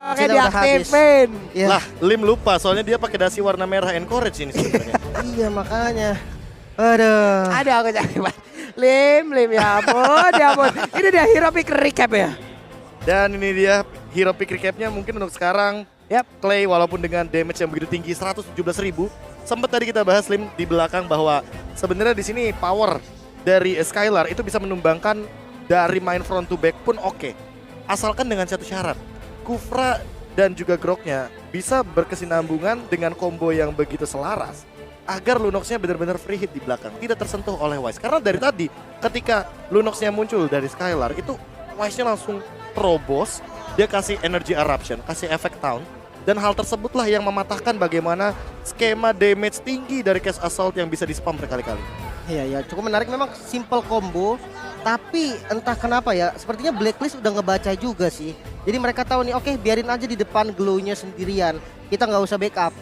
Oke, diaktifin. Ya. Lah, Lim lupa soalnya dia pakai dasi warna merah encourage ini sebenarnya. Iya makanya. Aduh. Ada aku cari Pak. Lim ya ampun. Ini dia hero pick recap ya. Dan ini dia hero pick recapnya mungkin untuk sekarang. Yap. Clay walaupun dengan damage yang begitu tinggi 117.000, sempat tadi kita bahas Lim di belakang bahwa sebenarnya di sini power dari Skylar itu bisa menumbangkan dari main front to back pun oke. Asalkan dengan satu syarat. Kufra dan juga Groknya bisa berkesinambungan dengan combo yang begitu selaras agar Lunoxnya benar-benar free hit di belakang, tidak tersentuh oleh Wise. Karena dari tadi ketika Lunoxnya muncul dari Skylar itu Wise-nya langsung terobos, dia kasih energy eruption, kasih efek taunt, dan hal tersebutlah yang mematahkan bagaimana skema damage tinggi dari Cast Assault yang bisa di-spam berkali-kali. Iya, cukup menarik, memang simple combo. Tapi entah kenapa ya, sepertinya Blacklist udah ngebaca juga sih. Jadi mereka tahu nih, oke biarin aja di depan glow-nya sendirian. Kita nggak usah backup.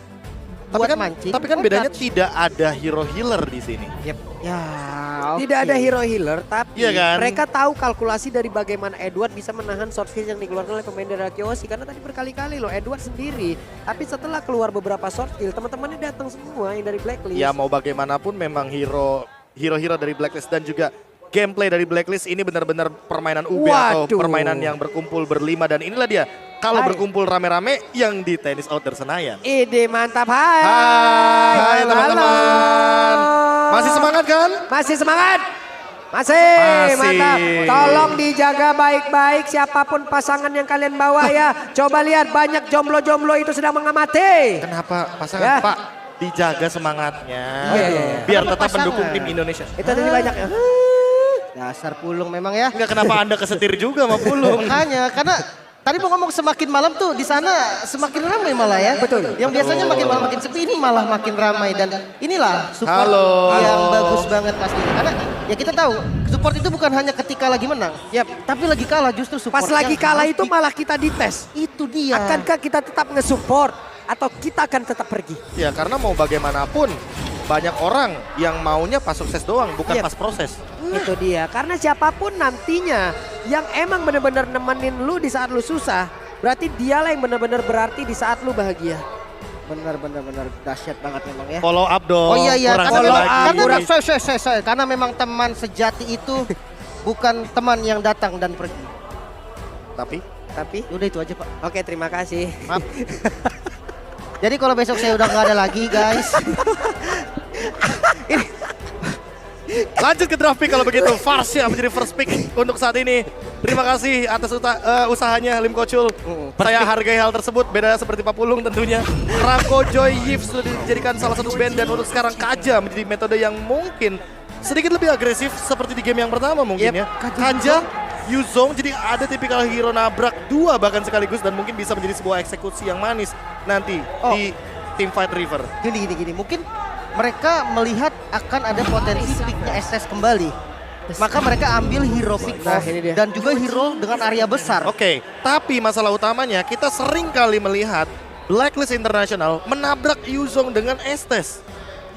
Buat mancing. Tapi kan bedanya tidak ada hero healer di sini. Yep. Ya, Tidak ada hero healer, tapi Iya kan? mereka tahu kalkulasi dari bagaimana Edward bisa menahan sword fish yang dikeluarkan oleh pemain dari Kyoshi. Karena tadi berkali-kali loh Edward sendiri. Tapi setelah keluar beberapa sword kill, teman-temannya datang semua yang dari Blacklist. Ya mau bagaimanapun memang hero dari Blacklist dan juga gameplay dari Blacklist ini benar-benar permainan UB atau Waduh. permainan yang berkumpul berlima, dan inilah dia kalau berkumpul rame-rame yang di Tennis Outdoor Senayan. Ide mantap, hai. Hai teman-teman. Masih semangat kan? Masih semangat. Masih mantap. Tolong dijaga baik-baik siapapun pasangan yang kalian bawa ya. Coba lihat banyak jomblo-jomblo itu sedang mengamati. Kenapa pasangan Ya. Pak? Dijaga semangatnya. Iya. Biar Karena tetap pasangan. mendukung tim Indonesia. Itu tadi banyak ya. dasar pulung memang ya. Enggak, kenapa Anda kesetir juga sama Pulung? Makanya, karena tadi mau ngomong semakin malam tuh di sana semakin ramai malah ya. Betul. Yang biasanya makin malam makin sepi, ini malah makin ramai, dan inilah support Halo. yang bagus banget pastinya. Karena ya kita tahu support itu bukan hanya ketika lagi menang, tapi lagi kalah justru support. Pas lagi yang kalah harus itu malah kita dites. itu dia. Akankah kita tetap nge-support atau kita akan tetap pergi? Ya karena mau bagaimanapun banyak orang yang maunya pas sukses doang, bukan Yep. pas proses. Itu dia. Karena siapapun nantinya yang emang bener-bener nemenin lu di saat lu susah, berarti dialah yang bener-bener berarti di saat lu bahagia. benar dahsyat banget memang ya. Follow up dong. Oh iya, kurang karena satu memang, lagi. karena memang teman sejati itu bukan teman yang datang dan pergi. Tapi Udah itu aja Pak. Oke, terima kasih. Maaf. Jadi kalau besok saya udah nggak ada lagi guys. lanjut ke draft pick kalau begitu. Farsya menjadi first pick untuk saat ini. Terima kasih atas usahanya Lim Kocul. Saya hargai hal tersebut, beda seperti Pak Pulung tentunya. Rako Joy Yves sudah dijadikan salah satu band, dan untuk sekarang Kaja menjadi metode yang mungkin sedikit lebih agresif seperti di game yang pertama mungkin ya. Kaja, Yuzong, jadi ada tipikal hero nabrak dua bahkan sekaligus, dan mungkin bisa menjadi sebuah eksekusi yang manis nanti di Teamfight River. Gini. Mungkin mereka melihat akan ada potensi picknya SS kembali. Maka mereka ambil hero pick Nah, ini dia. dan juga hero dengan area besar. Oke, tapi masalah utamanya kita sering kali melihat Blacklist International menabrak Yuzong dengan Estes.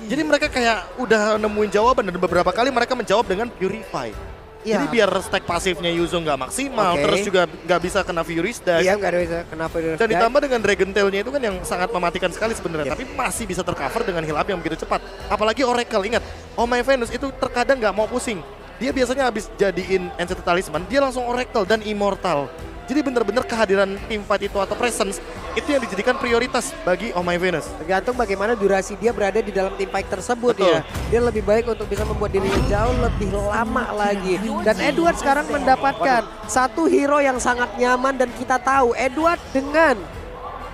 Jadi mereka kayak udah nemuin jawaban, dan beberapa kali mereka menjawab dengan Purify. Iya. Jadi biar stack pasifnya Yuzong nggak maksimal, Oke. terus juga nggak bisa kena Furious Dash. Iya, nggak ada bisa. Kenapa? Dan ditambah dengan Dragon Tail-nya itu kan yang sangat mematikan sekali sebenarnya, tapi masih bisa tercover dengan heal up yang begitu cepat. Apalagi Oracle, ingat, Oh My Venus itu terkadang nggak mau pusing. Dia biasanya habis jadiin Ancient Talisman, dia langsung Oracle dan Immortal. Jadi benar-benar kehadiran teamfight itu atau presence itu yang dijadikan prioritas bagi Oh My Venus. Tergantung bagaimana durasi dia berada di dalam tim fight tersebut. Betul. Ya. Dia lebih baik untuk bisa membuat dirinya jauh lebih lama lagi. Dan Edward sekarang mendapatkan satu hero yang sangat nyaman, dan kita tahu Edward dengan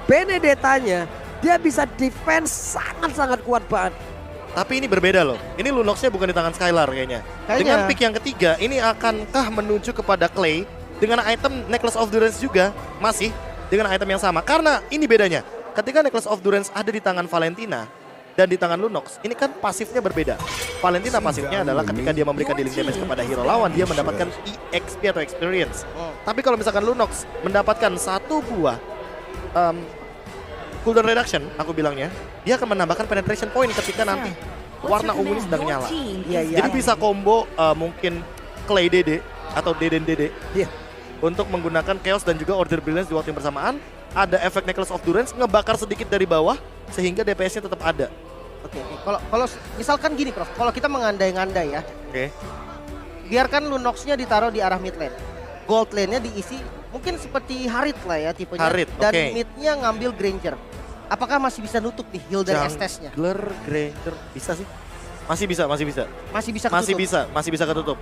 Benedettanya dia bisa defense sangat-sangat kuat banget. Tapi ini berbeda loh. Ini Lunoxnya bukan di tangan Skylar kayaknya. Dengan pick yang ketiga, ini akankah menuju kepada Clay dengan item Necklace of Durance juga masih dengan item yang sama? Karena ini bedanya. Ketika Necklace of Durance ada di tangan Valentina dan di tangan Lunox, ini kan pasifnya berbeda. Valentina pasifnya adalah ketika dia memberikan dealing damage kepada hero lawan, dia mendapatkan EXP atau experience. Tapi kalau misalkan Lunox mendapatkan satu buah cooldown reduction, aku bilangnya, dia akan menambahkan penetration point ketika nanti warna ungu ini sedang nyala. Jadi bisa combo mungkin Clay Dede atau Deden Dede Iya. untuk menggunakan Chaos dan juga Order Brilliance di waktu yang bersamaan. ada efek Necklace of Durance ngebakar sedikit dari bawah sehingga DPS-nya tetap ada. Oke. Kalau misalkan gini Prof, kalau kita mengandai-ngandai ya, Oke. biarkan Lunox-nya ditaruh di arah mid lane. Gold lane-nya diisi mungkin seperti Harit lah ya tipenya. Harit, dan oke. mid-nya ngambil Granger. Apakah masih bisa nutup nih heal dari Estes-nya? Jungler, Granger, bisa sih? Masih bisa. Masih bisa ketutup? Masih bisa ketutup.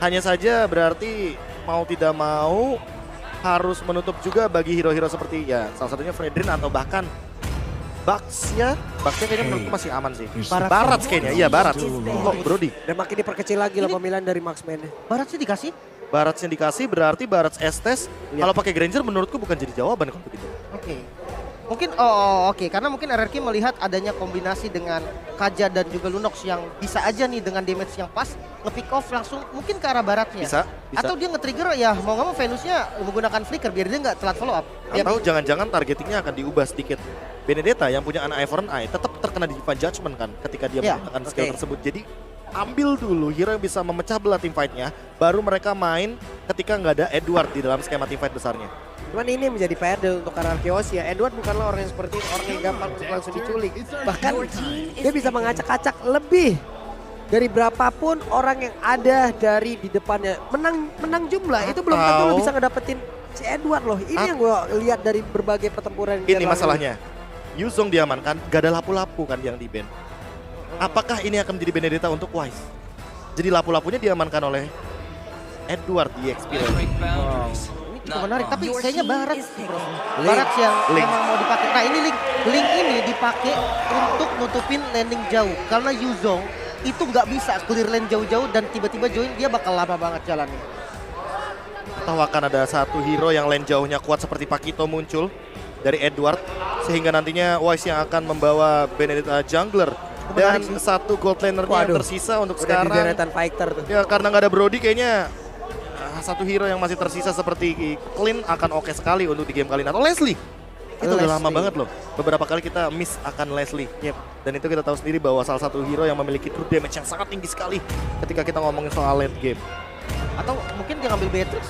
Hanya saja berarti mau tidak mau harus menutup juga bagi hero-hero seperti ya salah satunya Fredrin atau bahkan Bucks-nya kayaknya menurutku masih aman sih. Barat kayaknya, iya Barat. Kok Brody? Dan makin diperkecil lagi loh pemilihan dari marksman-nya. Barat sih dikasih? Baratnya dikasih berarti Barat Estes. Iya. Kalau pakai Granger menurutku bukan jadi jawaban kalau begitu. Oke. Mungkin oke karena mungkin RRQ melihat adanya kombinasi dengan Kaja dan juga Lunox yang bisa aja nih dengan damage yang pas nge-pick off langsung mungkin ke arah baratnya. Bisa. Atau dia nge-trigger ya mau nggak mau Venusnya menggunakan flicker biar dia nggak telat follow up. Atau jangan-jangan targetingnya akan diubah sedikit. Benedetta yang punya anak Ivern Eye tetap terkena Divine Judgment kan ketika dia Iya, menggunakan skill tersebut. Jadi ambil dulu hero yang bisa memecah belah tim fight-nya, baru mereka main ketika nggak ada Edward di dalam skema tim fight besarnya. Cuman ini menjadi PR untuk RRQ ya. Edward bukanlah orang yang seperti itu, orang yang gampang untuk langsung diculik. Bahkan dia bisa mengacak-acak lebih dari berapapun orang yang ada dari di depannya. Menang jumlah itu belum tentu lo bisa ngedapetin si Edward loh. Ini yang gue lihat dari berbagai pertempuran. Ini masalahnya. Yuzong diamankan, gak ada lapu-lapu kan yang di ban. Apakah ini akan menjadi Benedetta untuk Wise? Jadi lapu-lapunya diamankan oleh Edward di Experience. Ini cukup menarik tapi kayaknya Barat sih bro. Barat yang memang mau dipakai. Nah ini link ini dipakai untuk nutupin landing jauh karena Yuzong itu nggak bisa clear lane jauh-jauh dan tiba-tiba join dia bakal lama banget jalannya. Atau akan ada satu hero yang lane jauhnya kuat seperti Pakito muncul dari Edward sehingga nantinya Wise yang akan membawa Benedetta jungler dan satu gold laner-nya yang tersisa untuk sekarang. Fighter tuh. Ya karena nggak ada Brody kayaknya satu hero yang masih tersisa seperti Clint akan oke sekali untuk di game kali ini. Atau Leslie. Itu udah lama banget loh. Beberapa kali kita miss akan Leslie. Dan itu kita tahu sendiri bahwa salah satu hero yang memiliki true damage yang sangat tinggi sekali ketika kita ngomongin soal late game. Atau mungkin dia ngambil Beatrix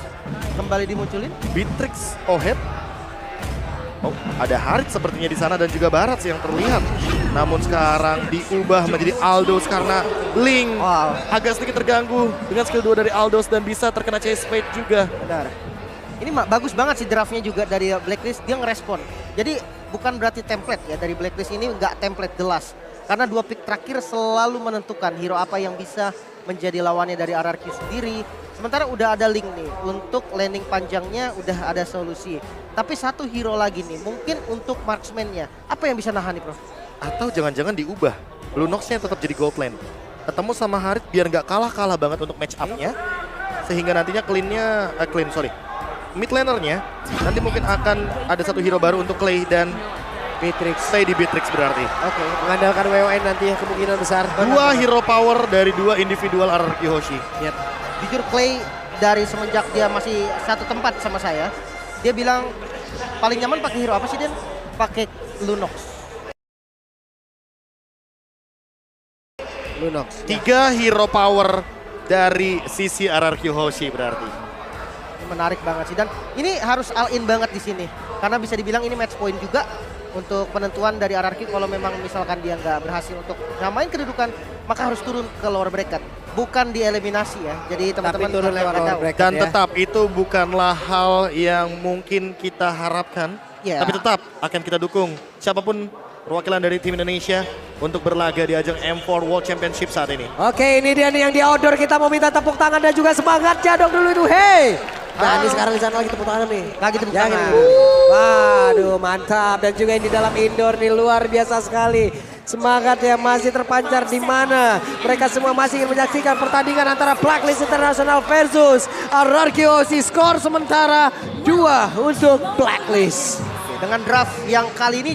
kembali dimunculin. Beatrix, Ohead. Oh, ada Harit sepertinya di sana dan juga Barat sih yang terlihat. Namun sekarang diubah menjadi Aldos karena Link agak sedikit terganggu dengan skill 2 dari Aldos dan bisa terkena chase fade juga. Benar. Ini bagus banget sih draftnya juga dari Blacklist, dia ngerespon. Jadi bukan berarti template ya, dari Blacklist ini nggak template jelas. Karena 2 pick terakhir selalu menentukan hero apa yang bisa menjadi lawannya dari RRQ sendiri. Sementara udah ada Link nih, untuk landing panjangnya udah ada solusi. Tapi satu hero lagi nih, mungkin untuk marksman-nya. Apa yang bisa nahan nih Prof? Atau jangan-jangan diubah, Lunox-nya tetap jadi gold lane. Ketemu sama Harit biar nggak kalah-kalah banget untuk match up-nya. Sehingga nantinya mid laner-nya nanti mungkin akan ada satu hero baru untuk Clay dan Beatrix. Stay di Beatrix berarti. Oke, mengandalkan WON nanti ya kemungkinan besar. 2 hero power dari 2 individual RRQ Hoshi. Jujur Clay dari semenjak dia masih satu tempat sama saya, dia bilang paling nyaman pakai hero apa sih Den? Pakai Lunox. 3 hero power dari sisi RRQ Hoshi berarti. Ini menarik banget sih dan ini harus all in banget di sini karena bisa dibilang ini match point juga untuk penentuan dari RRQ kalau memang misalkan dia nggak berhasil untuk nyamain kedudukan maka harus turun ke lower bracket. Bukan dieliminasi ya. Jadi teman-teman turun lewat lower bracket dan ya. tetap itu bukanlah hal yang mungkin kita harapkan. Tapi tetap akan kita dukung siapapun perwakilan dari tim Indonesia untuk berlaga di ajang M4 World Championship saat ini. Oke, ini dia nih yang di outdoor, kita mau minta tepuk tangan dan juga semangat Jadok dulu itu. Hey! Nah, ini sekarang di sana lagi tepuk tangan nih. Lagi tepuk Ya, tangan. gini. Waduh, mantap. Dan juga yang di dalam indoor nih luar biasa sekali. Semangat yang masih terpancar di mana mereka semua masih ingin menyaksikan pertandingan antara Blacklist International versus RRQ Hoshi. Skor sementara 2 untuk Blacklist. Dengan draft yang kali ini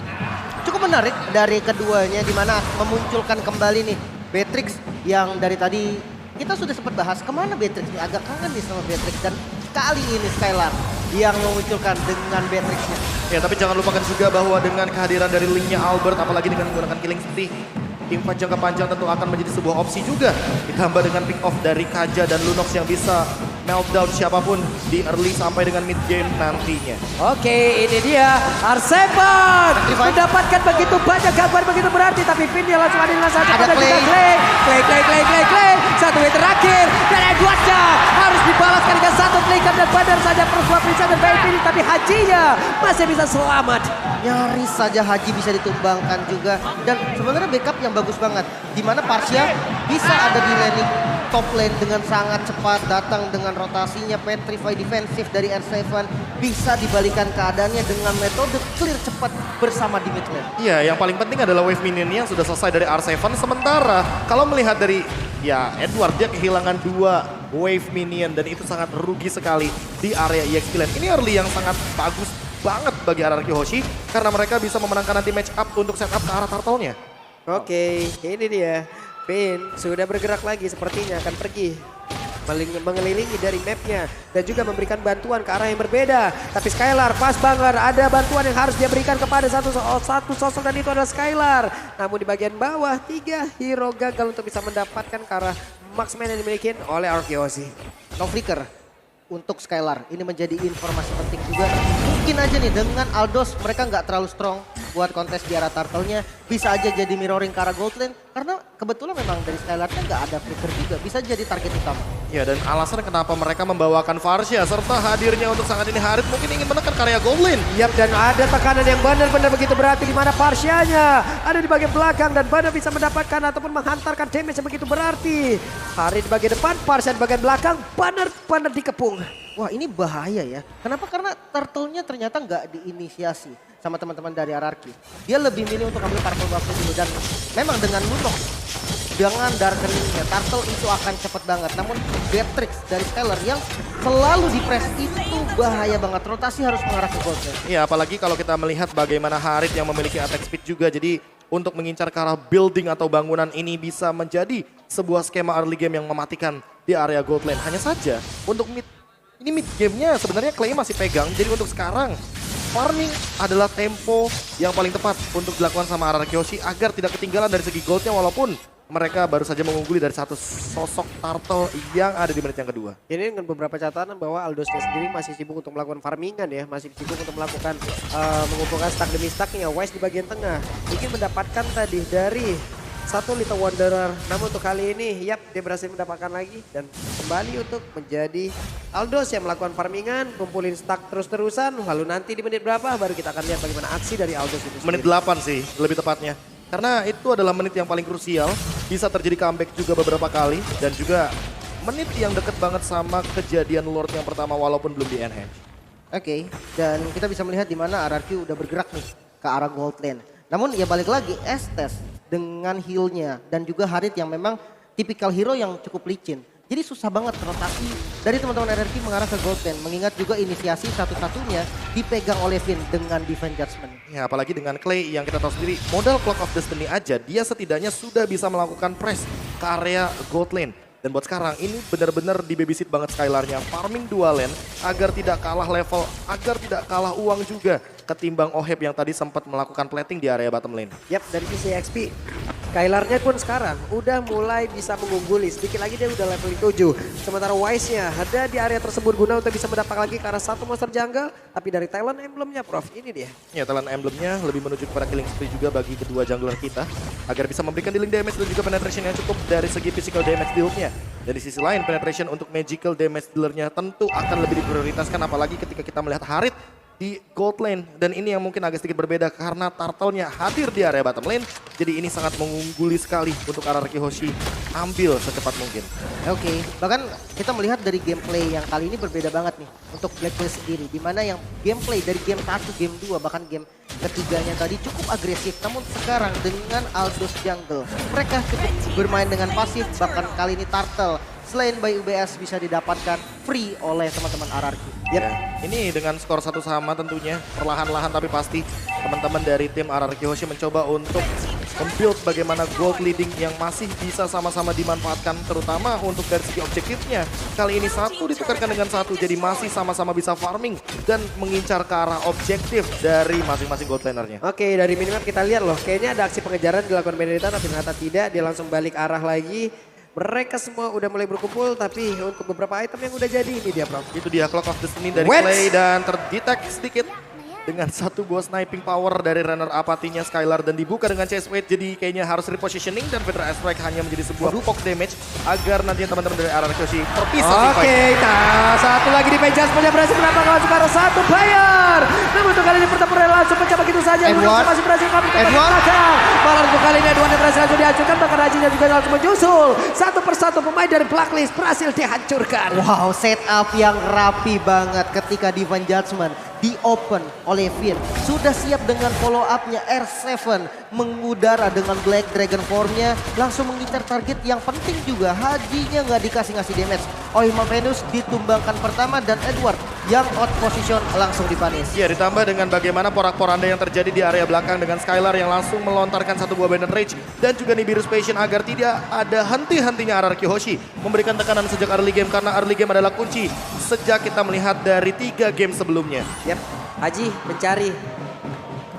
cukup menarik dari keduanya di mana memunculkan kembali nih Beatrix yang dari tadi kita sudah sempat bahas kemana Beatrix nih, agak kangen nih sama Beatrix dan kali ini Skylar yang memunculkan dengan Beatrixnya. Ya tapi jangan lupakan juga bahwa dengan kehadiran dari Linknya Albert apalagi dengan menggunakan Killing Spree, tim fight jangka panjang tentu akan menjadi sebuah opsi juga. Ditambah dengan pick off dari Kaja dan Lunox yang bisa meltdown siapapun di early sampai dengan mid game nantinya. Oke, ini dia R7 mendapatkan begitu banyak gangguan begitu berarti, tapi Finn dia langsung ada dengan saja Ada juga Clay. Satu hit terakhir dan Edwardnya harus dibalaskan dengan satu flicker dan benar saja persuap bisa dan Finn, tapi Hajinya masih bisa selamat. Nyaris saja Haji bisa ditumbangkan juga. Dan sebenarnya backup yang bagus banget. Dimana Parsia bisa ada di laning top lane dengan sangat cepat. Datang dengan rotasinya petrify defensif dari R7. Bisa dibalikan keadaannya dengan metode clear cepat bersama di mid lane. Iya, yang paling penting adalah wave minionnya yang sudah selesai dari R7. Sementara kalau melihat dari Edward, dia kehilangan 2 wave minion dan itu sangat rugi sekali di area EXP lane. Ini early yang sangat bagus banget bagi RRQ Hoshi karena mereka bisa memenangkan nanti match up untuk setup ke arah turtle-nya. Oke, ini dia. Finn sudah bergerak lagi sepertinya akan pergi mengelilingi dari mapnya dan juga memberikan bantuan ke arah yang berbeda. Tapi Skylar pas banget, ada bantuan yang harus dia berikan kepada satu sosok dan itu adalah Skylar. Namun di bagian bawah 3 hero gagal untuk bisa mendapatkan ke arah marksman yang dimiliki oleh Arkeosi. No flicker untuk Skylar. Ini menjadi informasi penting juga. Mungkin aja nih dengan Aldos mereka nggak terlalu strong buat kontes di arah turtle-nya. Bisa aja jadi mirroring ke arah gold lane. Karena kebetulan memang dari Skylar-nya nggak ada flicker juga. Bisa jadi target utama. Ya, dan alasan kenapa mereka membawakan Varsha serta hadirnya untuk saat ini Harit mungkin ingin menekan karya gold lane. Yap, dan ada tekanan yang benar-benar begitu berarti di mana Parsianya ada di bagian belakang dan benar bisa mendapatkan ataupun menghantarkan damage yang begitu berarti. Harit di bagian depan, Parsia di bagian belakang, benar-benar dikepung. Wah ini bahaya ya. Kenapa? Karena turtle-nya ternyata nggak diinisiasi sama teman-teman dari RRQ. Dia lebih milih untuk ambil turtle waktu dulu dan memang dengan Lunok dengan darkeningnya turtle itu akan cepet banget. Namun Beatrix dari Skylar yang selalu di press itu bahaya banget. Rotasi harus mengarah ke gold lane. Ya, apalagi kalau kita melihat bagaimana Harit yang memiliki attack speed juga. Jadi untuk mengincar ke arah building atau bangunan ini bisa menjadi sebuah skema early game yang mematikan di area gold lane. Hanya saja untuk mid gamenya sebenarnya Clay masih pegang. Jadi untuk sekarang farming adalah tempo yang paling tepat untuk dilakukan sama RRQ Hoshi agar tidak ketinggalan dari segi goldnya walaupun mereka baru saja mengungguli dari satu sosok turtle yang ada di menit yang kedua. Ini dengan beberapa catatan bahwa Aldosnya sendiri masih sibuk untuk melakukan farmingan ya. Masih sibuk untuk melakukan mengumpulkan stack demi stacknya. Wise di bagian tengah ingin mendapatkan tadi dari satu Little Wanderer. Namun untuk kali ini, dia berhasil mendapatkan lagi. Dan kembali untuk menjadi Aldos yang melakukan farmingan. Kumpulin stack terus-terusan. Lalu nanti di menit berapa baru kita akan lihat bagaimana aksi dari Aldos itu sendiri. Menit 8 sih lebih tepatnya. Karena itu adalah menit yang paling krusial. Bisa terjadi comeback juga beberapa kali. Dan juga menit yang deket banget sama kejadian Lord yang pertama walaupun belum di enhance. Oke, dan kita bisa melihat di mana RRQ udah bergerak nih ke arah gold lane. Namun ya balik lagi Estes dengan heal-nya dan juga Harit yang memang tipikal hero yang cukup licin. Jadi susah banget rotasi dari teman-teman RRQ mengarah ke gold lane. Mengingat juga inisiasi satu-satunya dipegang oleh Finn dengan Divine Judgment. Ya apalagi dengan Clay yang kita tahu sendiri modal Clock of Destiny aja dia setidaknya sudah bisa melakukan press ke area gold lane. Dan buat sekarang ini benar-benar di babysit banget Skylar-nya. Farming dua lane agar tidak kalah level, agar tidak kalah uang juga. Ketimbang Oheb yang tadi sempat melakukan plating di area bottom lane. Yap, dari sisi XP, Skylar-nya pun sekarang udah mulai bisa mengungguli. Sedikit lagi dia udah level 7. Sementara Wise-nya ada di area tersebut guna untuk bisa mendapat lagi ke arah satu monster jungle. Tapi dari talent emblemnya Prof, ini dia. Ya talent emblemnya lebih menuju kepada killing spree juga bagi kedua jungler kita. Agar bisa memberikan dealing damage dan juga penetration yang cukup dari segi physical damage build-nya. Dan di sisi lain penetration untuk magical damage dealer-nya tentu akan lebih diprioritaskan. Apalagi ketika kita melihat Harit di gold lane. Dan ini yang mungkin agak sedikit berbeda karena turtle-nya hadir di area bottom lane. Jadi ini sangat mengungguli sekali untuk RRQ Hoshi ambil secepat mungkin. Oke, bahkan kita melihat dari gameplay yang kali ini berbeda banget nih untuk Blacklist sendiri. Dimana yang gameplay dari game 1, game 2, bahkan game ketiganya tadi cukup agresif. Namun sekarang dengan Aldos jungle, mereka cukup bermain dengan pasif. Bahkan kali ini turtle selain by UBS bisa didapatkan free oleh teman-teman RRQ. Ya, ini dengan skor 1 sama tentunya perlahan-lahan tapi pasti teman-teman dari tim RRQ Hoshi mencoba untuk membuild bagaimana gold leading yang masih bisa sama-sama dimanfaatkan terutama untuk dari segi objektifnya. Kali ini satu ditukarkan dengan satu jadi masih sama-sama bisa farming dan mengincar ke arah objektif dari masing-masing gold lanernya. Oke, dari minimap kita lihat loh, kayaknya ada aksi pengejaran dilakukan Benedetta tapi ternyata tidak. Dia langsung balik arah lagi. Mereka semua udah mulai berkumpul, tapi untuk beberapa item yang udah jadi ini dia, Prof. Itu dia Clock of Destiny dari Wets. Clay dan terdetek sedikit dengan satu buah sniping power dari runner apatinya Skylar dan dibuka dengan chase weight, jadi kayaknya harus repositioning dan Federal Strike hanya menjadi sebuah poke damage agar nanti teman-teman dari RRQ terpisah. Oke, nah satu lagi di Pejas punya berhasil menambahkan langsung ke satu player. Namun untuk kali ini pertempuran langsung pecah begitu saja. Edward. Masih berhasil kami ke Edward. belakang. Malah untuk kali ini Edward yang berhasil langsung dihancurkan, bahkan Rajinya juga langsung menyusul. Satu persatu pemain dari Blacklist berhasil dihancurkan. Wow, setup yang rapi banget ketika Divine Judgment di open oleh Finn. Sudah siap dengan follow up-nya R7 mengudara dengan Black Dragon Form-nya. Langsung mengincar target yang penting juga. Hajinya nggak dikasih damage. Oima Venus ditumbangkan pertama dan Edward yang out position langsung dipanis. Ya, ditambah dengan bagaimana porak-poranda yang terjadi di area belakang dengan Skylar yang langsung melontarkan satu buah Bandit Rage dan juga Nibiru's Passion agar tidak ada henti-hentinya RRQ Hoshi memberikan tekanan sejak early game, karena early game adalah kunci sejak kita melihat dari 3 game sebelumnya. Yap, Haji mencari.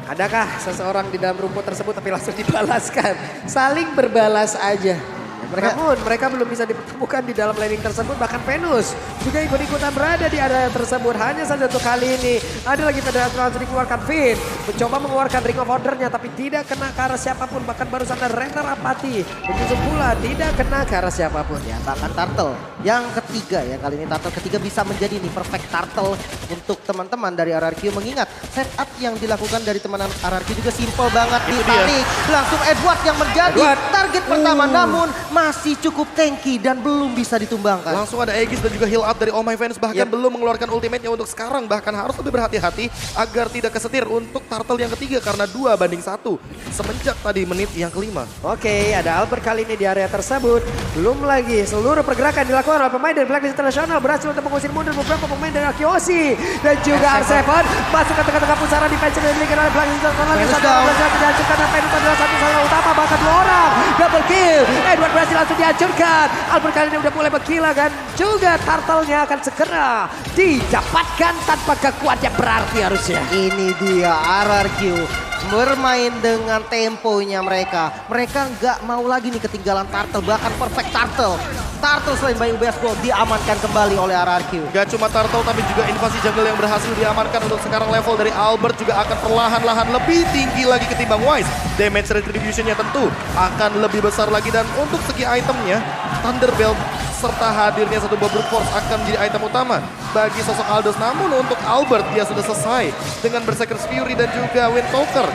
Adakah seseorang di dalam rumput tersebut tapi langsung dibalaskan. Saling berbalas aja. Mereka belum bisa dipertemukan di dalam laning tersebut. Bahkan Venus juga ikut-ikutan berada di area tersebut. Hanya saja untuk kali ini ada lagi Federasi langsung dikeluarkan. Finn mencoba mengeluarkan Ring of Order-nya tapi tidak kena ke arah siapapun. Bahkan barusan ada Renner Apathy menyusul pula tidak kena ke arah siapapun. Ya, bahkan Turtle yang ketiga ya, kali ini Turtle ketiga bisa menjadi nih perfect Turtle untuk teman-teman dari RRQ, mengingat setup yang dilakukan dari teman RRQ juga simple banget, ditarik langsung Edward yang menjadi target pertama, namun masih cukup tanky dan belum bisa ditumbangkan. Langsung ada Aegis dan juga heal up dari Oh My Venus, bahkan belum mengeluarkan ultimate-nya untuk sekarang, bahkan harus lebih berhati-hati agar tidak kesetir untuk Turtle yang ketiga karena 2-1 semenjak tadi menit yang kelima. Oke, ada Albert kali ini di area tersebut. Belum lagi seluruh pergerakan dilakukan oleh pemain dari Blacklist International berhasil untuk mengusir mundur beberapa pemain dari Akiosi dan juga R7 masuk ke tengah-tengah pusaran defense yang dimiliki oleh Blacklist International. Berhasil dihancurkan dan Venus adalah satu salah utama, bahkan 2 orang double kill. Edward berhasil langsung dihancurkan. Albert kali ini udah mulai berkilah dan juga Turtle-nya akan segera didapatkan tanpa kekuatan yang berarti harusnya. Ini dia RRQ bermain dengan temponya mereka. Mereka nggak mau lagi nih ketinggalan Turtle, bahkan perfect Turtle. Turtle selain by UBS Gold diamankan kembali oleh RRQ. Gak cuma Turtle tapi juga invasi jungle yang berhasil diamankan untuk sekarang. Level dari Albert juga akan perlahan-lahan lebih tinggi lagi ketimbang Wise. Damage retribution-nya tentu akan lebih besar lagi, dan untuk segi itemnya Thunderbelt serta hadirnya satu buah Brute Force akan menjadi item utama bagi sosok Aldos. Namun untuk Albert dia sudah selesai dengan Berserker's Fury dan juga Windtalker.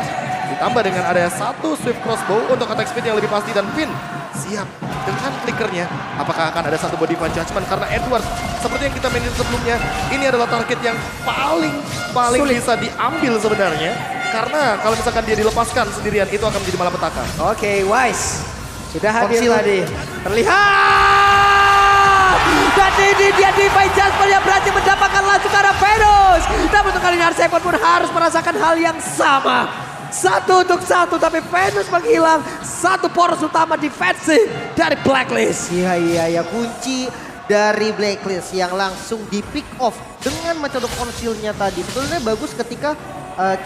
Ditambah dengan ada satu Swift Crossbow untuk attack speed yang lebih pasti, dan Finn siap dengan flickernya. Apakah akan ada satu buah Divine Judgment, karena Edward seperti yang kita mainin sebelumnya, ini adalah target yang paling Sulit. bisa diambil sebenarnya. Karena kalau misalkan dia dilepaskan sendirian itu akan menjadi malapetaka. Oke, Wise sudah hadir Konsil. tadi. Terlihat. Dan ini dia Divine Judgment yang berhasil mendapatkan langsung ke arah Venus. Namun untuk kali ini R7 pun harus merasakan hal yang sama. 1-1, tapi Venus menghilang satu poros utama defensif dari Blacklist. Iya, kunci dari Blacklist yang langsung di pick off dengan metode konsilnya tadi. Sebetulnya bagus ketika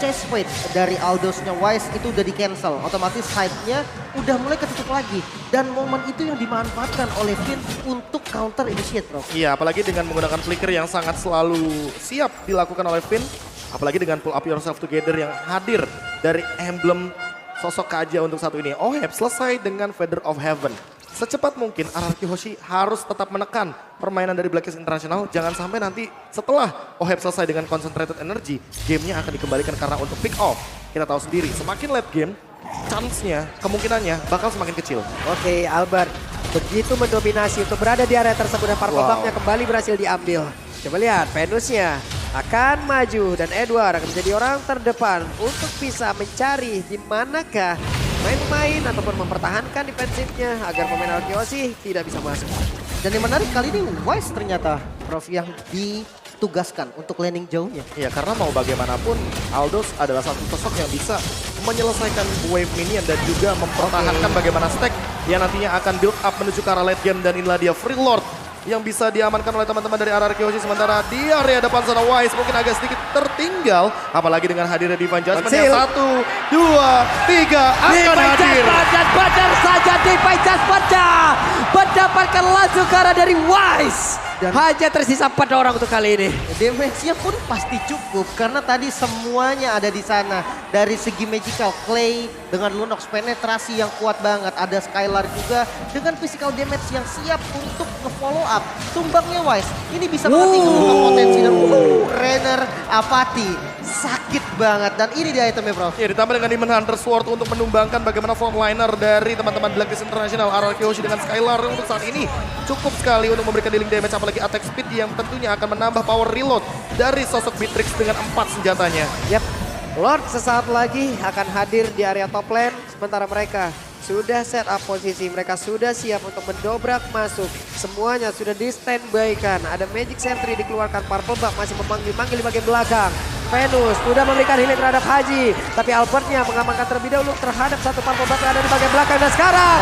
chase weight dari Aldosnya Wise itu udah di cancel. Otomatis side-nya udah mulai ketutup lagi. Dan momen itu yang dimanfaatkan oleh Finn untuk counter initiate, bro. Iya, apalagi dengan menggunakan flicker yang sangat selalu siap dilakukan oleh Finn. Apalagi dengan pull up yourself together yang hadir dari emblem sosok Kaja untuk satu ini. Oheb selesai dengan Feather of Heaven. Secepat mungkin RRQ Hoshi harus tetap menekan permainan dari Blacklist International. Jangan sampai nanti setelah Oheb selesai dengan concentrated energy, gamenya akan dikembalikan karena untuk pick off. Kita tahu sendiri, semakin late game, chance-nya, kemungkinannya bakal semakin kecil. Oke, Albert begitu mendominasi untuk berada di area tersebut dan Purple Buff-nya kembali berhasil diambil. Coba lihat, Venusnya akan maju dan Edward akan menjadi orang terdepan untuk bisa mencari di manakah main-main ataupun mempertahankan defensifnya agar pemain Arkeosi tidak bisa masuk. Dan yang menarik kali ini Wise ternyata, Prof, yang ditugaskan untuk landing jauhnya. Iya, karena mau bagaimanapun Aldos adalah satu sosok yang bisa menyelesaikan wave minion dan juga mempertahankan bagaimana stack yang nantinya akan build up menuju ke arah late game, dan inilah dia Free Lord yang bisa diamankan oleh teman-teman dari RRQ Hoshi. Sementara di area depan sana Wise mungkin agak sedikit tertinggal. Apalagi dengan hadirnya Divine Judgment yang 1, 2, 3 akan hadir. Dan benar saja Divine Judgment mendapatkan langsung ke arah dari Wise. Dan hanya tersisa 4 orang untuk kali ini. damage-nya pun pasti cukup karena tadi semuanya ada di sana. Dari segi magical, Clay dengan Lunox penetrasi yang kuat banget. Ada Skylar juga dengan physical damage yang siap untuk nge-follow up. Tumbangnya Wise, ini bisa mengetik ke potensi dan Renner apati. Sakit banget dan ini dia itemnya bro. Ya, ditambah dengan Demon Hunter Sword untuk menumbangkan bagaimana frontliner dari teman-teman Blacklist International RRQ Hoshi dengan Skylar untuk saat ini cukup sekali untuk memberikan dealing damage, apalagi attack speed yang tentunya akan menambah power reload dari sosok Beatrix dengan 4 senjatanya. Yap, Lord sesaat lagi akan hadir di area top lane, sementara mereka sudah set up posisi, mereka sudah siap untuk mendobrak masuk. Semuanya sudah di standby kan. Ada Magic Sentry dikeluarkan, Purple Buff masih memanggil-manggil di bagian belakang. Venus sudah memberikan healing terhadap Haji, tapi Albertnya mengamankan terlebih dahulu terhadap satu Purple Buff yang ada di bagian belakang. Dan sekarang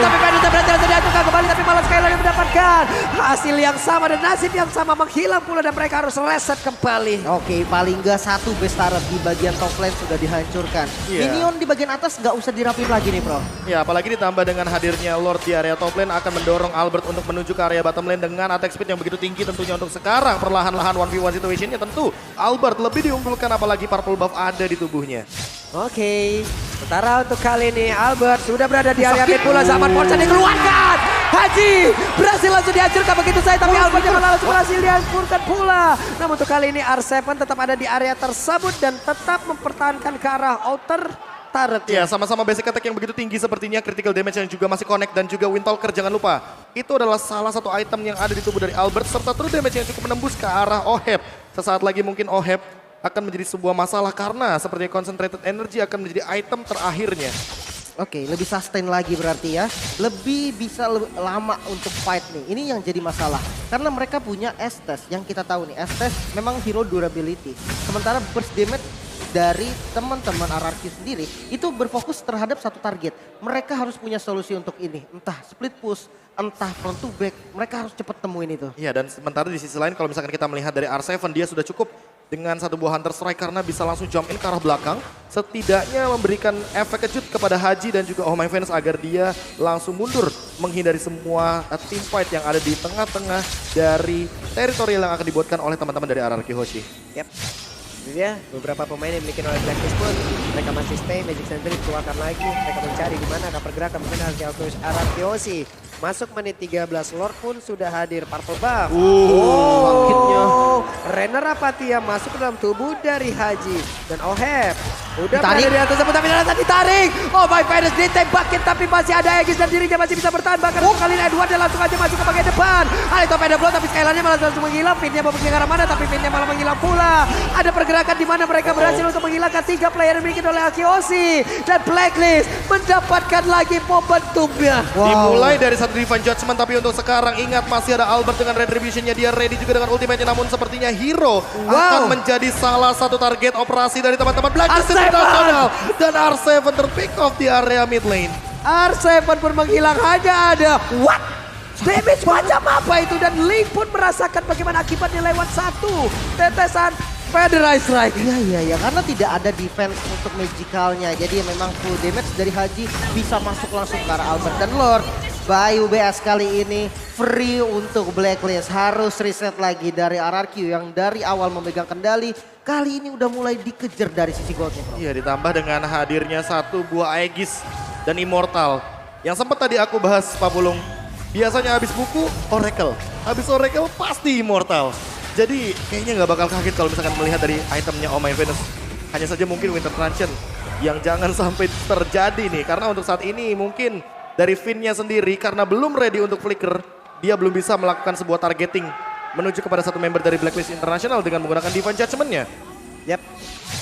tapi Venus berhasil diaturkan kembali, tapi malah Skylar yang mendapatkan hasil yang sama dan nasib yang sama, menghilang pula dan mereka harus reset kembali. Oke, paling nggak satu base turret di bagian top lane sudah dihancurkan. Iya. Minion di bagian atas nggak usah dirapin lagi nih bro. Ya, apalagi ditambah dengan hadirnya Lord di area top lane akan mendorong Albert untuk menuju ke area bottom lane dengan attack speed yang begitu tinggi tentunya untuk sekarang. Perlahan-lahan 1v1 situationnya tentu Albert lebih diunggulkan, apalagi Purple Buff ada di tubuhnya. Oke, sementara untuk kali ini Albert sudah berada di area mid pula. Zaman Forza dikeluarkan. Haji berhasil langsung dihancurkan begitu saja, tapi Albert yang malah langsung berhasil dihancurkan pula. Namun untuk kali ini R7 tetap ada di area tersebut dan tetap mempertahankan ke arah outer turret. Ya, sama-sama basic attack yang begitu tinggi sepertinya, critical damage yang juga masih connect dan juga Windtalker jangan lupa. Itu adalah salah satu item yang ada di tubuh dari Albert serta true damage yang cukup menembus ke arah Oheb. Sesaat lagi mungkin Oheb akan menjadi sebuah masalah karena seperti concentrated energy akan menjadi item terakhirnya. Oke, lebih sustain lagi berarti ya. Lebih bisa lama untuk fight nih. Ini yang jadi masalah. Karena mereka punya Estes yang kita tahu nih. Estes memang hero durability. Sementara burst damage dari teman-teman RRQ sendiri itu berfokus terhadap satu target. Mereka harus punya solusi untuk ini. Entah split push, entah front to back. Mereka harus cepat temuin itu. Iya, dan sementara di sisi lain kalau misalkan kita melihat dari R7, dia sudah cukup dengan satu buah Hunter Strike karena bisa langsung jump in ke arah belakang. Setidaknya memberikan efek kejut kepada Haji dan juga Oh My Venus agar dia langsung mundur menghindari semua team fight yang ada di tengah-tengah dari teritorial yang akan dibuatkan oleh teman-teman dari RRQ Hoshi. Yap. Itu dia beberapa pemain yang dimiliki oleh Blacklist pun mereka masih stay. Magic Sentry keluarkan lagi, mereka mencari di mana akan pergerakan mungkin RRQ Hoshi. Masuk menit 13, Lord pun sudah hadir, Purple Buff. Sakitnya. Renner Apatia masuk ke dalam tubuh dari Haji. Dan Oheb udah Ditarik. berada di atas tersebut tapi ternyata ditarik. Oh My Venus ditembakin tapi masih ada Aegis dan dirinya masih bisa bertahan. Bahkan untuk kali ini Edward dia langsung aja masuk ke bagian depan. Ada torpedo blow tapi Skylarnya malah langsung menghilang. Finnya mau pergi ke arah mana tapi Finnya malah menghilang pula. Ada pergerakan di mana mereka berhasil untuk menghilangkan 3 player yang dimiliki oleh Akioshi. Dan Blacklist mendapatkan lagi momentumnya. Dimulai dari satu Divine Judgment, tapi untuk sekarang ingat masih ada Albert dengan Retribution-nya. Dia ready juga dengan ultimate-nya, namun sepertinya Hero akan menjadi salah satu target operasi dari teman-teman Blacklist International. Dan R7 terpick off di area mid lane. R7 pun menghilang, hanya ada what? Damage macam apa itu? Dan Link pun merasakan bagaimana akibatnya lewat satu tetesan Federalized Strike. Iya, karena tidak ada defense untuk magicalnya. Jadi memang full damage dari Haji bisa masuk langsung ke arah Albert dan Lord. Bayu BS kali ini free untuk Blacklist. Harus reset lagi dari RRQ yang dari awal memegang kendali. Kali ini udah mulai dikejar dari sisi goldnya bro. Iya, ditambah dengan hadirnya satu buah Aegis dan Immortal. Yang sempat tadi aku bahas, Pak Pulung. Biasanya habis buku, Oracle. Habis Oracle pasti Immortal. Jadi kayaknya nggak bakal kaget kalau misalkan melihat dari itemnya Oh My Venus. Hanya saja mungkin Winter Truncheon yang jangan sampai terjadi nih. Karena untuk saat ini mungkin dari Finn-nya sendiri karena belum ready untuk flicker. Dia belum bisa melakukan sebuah targeting menuju kepada satu member dari Blacklist International dengan menggunakan Divine Judgment-nya. Yap,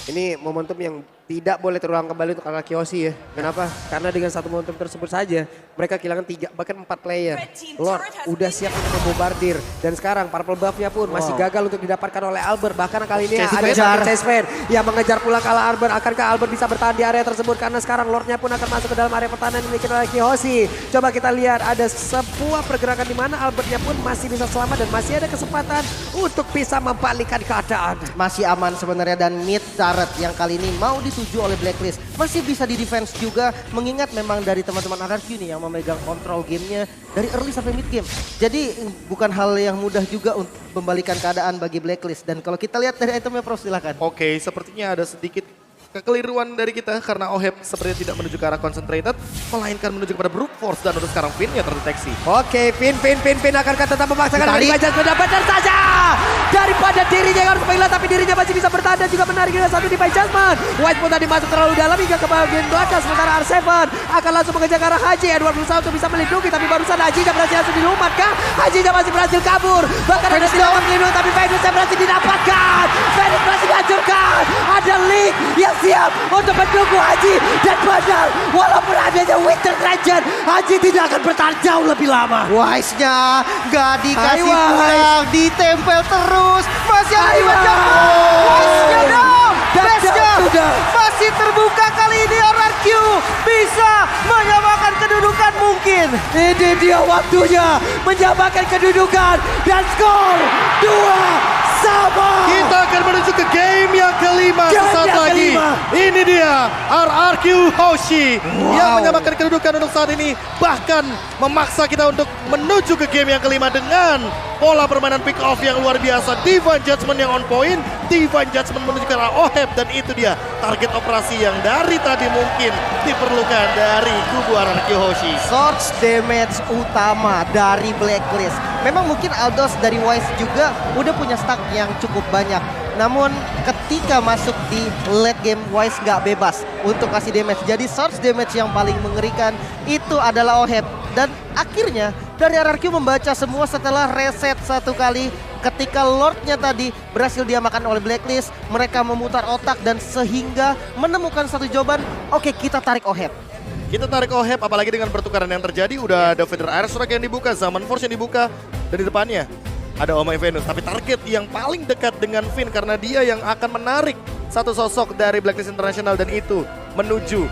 ini momentum yang tidak boleh terulang kembali untuk RRQ ya. Kenapa? Karena dengan satu momentum tersebut saja mereka kehilangan 3 bahkan 4 player. Lord udah siap untuk membombardir dan sekarang purple buff-nya pun masih gagal untuk didapatkan oleh Albert. Bahkan kali ini ada Chase Fan yang mengejar pulang ke arah Albert. Akankah Albert bisa bertahan di area tersebut karena sekarang Lordnya pun akan masuk ke dalam area pertahanan yang dimiliki oleh Kiyoshi. Coba kita lihat ada sebuah pergerakan di mana Albertnya pun masih bisa selamat dan masih ada kesempatan untuk bisa membalikkan keadaan. Masih aman sebenarnya, dan mid turret yang kali ini mau dituju oleh Blacklist masih bisa di defense juga, mengingat memang dari teman-teman RRQ nih yang memegang kontrol gamenya dari early sampai mid game. Jadi bukan hal yang mudah juga untuk membalikan keadaan bagi Blacklist. Dan kalau kita lihat dari itemnya, Prof, silakan. Oke, sepertinya ada sedikit kekeliruan dari kita karena Oheb sepertinya tidak menuju ke arah concentrated, melainkan menuju kepada brute force, dan untuk sekarang Finn-nya terdeteksi. Oke, Finn akankah tetap memaksakan dari Bajas benar-benar saja daripada dirinya yang harus menghilang, tapi dirinya masih bisa bertahan dan juga menarik dengan satu di Judgment. White pun tadi masuk terlalu dalam hingga ke bagian belakang, sementara R7 akan langsung mengejar ke arah Haji. Edward berusaha untuk bisa melindungi, tapi barusan Haji berhasil langsung dilumat kah? Haji masih berhasil kabur, bahkan ada dilawan melindungi, tapi Venus berhasil didapatkan. Venus berhasil dihancurkan. Ada Link yang siap untuk mendukung Haji, dan padahal walaupun adanya Winter Dragon, Haji tidak akan bertahan jauh lebih lama. Wise-nya gak dikasih Wise. pulang, ditempel terus. Masih ada macam Wise-nya dong. Best-nya masih terbuka kali ini. RRQ bisa menyamakan kedudukan mungkin. Ini dia waktunya menyamakan kedudukan dan skor 2-sama. Kita akan menuju ke game yang kelima sesaat lagi. Ini dia RRQ Hoshi yang menyamakan kedudukan untuk saat ini. Bahkan memaksa kita untuk menuju ke game yang kelima dengan pola permainan pick off yang luar biasa. Divine Judgment yang on point. Divine Judgment menuju ke arah Oheb, dan itu dia target operasi yang dari tadi mungkin diperlukan dari kubu RRQ Hoshi. Source damage utama dari Blacklist. Memang mungkin Aldos dari Wise juga udah punya stack yang cukup banyak. Namun ketika masuk di late game, Wise nggak bebas untuk kasih damage. Jadi source damage yang paling mengerikan itu adalah Oheb. Dan akhirnya dari RRQ membaca semua setelah reset satu kali. Ketika Lordnya tadi berhasil diamakan oleh Blacklist, mereka memutar otak dan sehingga menemukan satu jawaban. Oke, kita tarik Oheb. Kita tarik Oheb, apalagi dengan pertukaran yang terjadi. Udah ada Vader Airstrike yang dibuka, Zaman Force yang dibuka, dan di depannya ada Omai Venus. Tapi target yang paling dekat dengan Finn karena dia yang akan menarik satu sosok dari Blacklist International, dan itu menuju